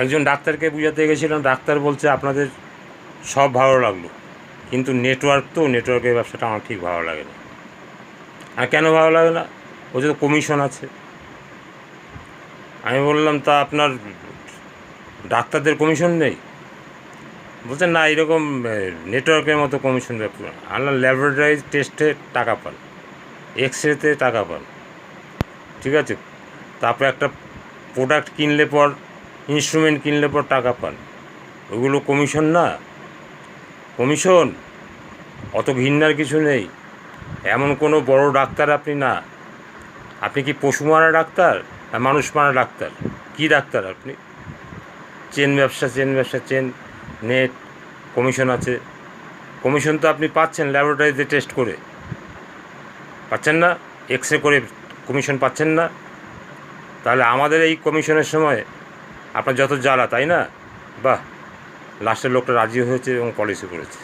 একজন ডাক্তারকে বুঝাতে গেছিলাম, ডাক্তার বলছে আপনাদের সব ভালো লাগলো, কিন্তু নেটওয়ার্কের ব্যবসাটা আমার ঠিক ভালো লাগে না। আর কেন ভালো লাগে না? ওতে তো কমিশন আছে। আমি বললাম, তা আপনার ডাক্তারদের কমিশন নেই? বলছেন না, এরকম নেটওয়ার্কের মতো কমিশন ব্যাপার। আপনার ল্যাবরেটরি টেস্টে টাকা পান, এক্স-রেতে টাকা পান, ঠিক আছে, তারপরে একটা প্রোডাক্ট কিনলে পর, ইনস্ট্রুমেন্ট কিনলে পর টাকা পান, ওগুলো কমিশন না? কমিশন অত ঘৃণার কিছু নেই। এমন কোনো বড় ডাক্তার আপনি না। আপনি কি পশু মারা ডাক্তার আর মানুষ মারা ডাক্তার? কি ডাক্তার আপনি? চেন ব্যবসা, চেন, নেট, কমিশন আছে। কমিশন তো আপনি পাচ্ছেন ল্যাবরেটরিতে টেস্ট করে, পাচ্ছেন না? এক্স-রে করে কমিশন পাচ্ছেন না? তাহলে আমাদের এই কমিশনের সময় আপনার যত জ্বালা, তাই না? বাহ, লাস্টের লোকটা রাজি হয়েছে এবং পলিসি করেছে।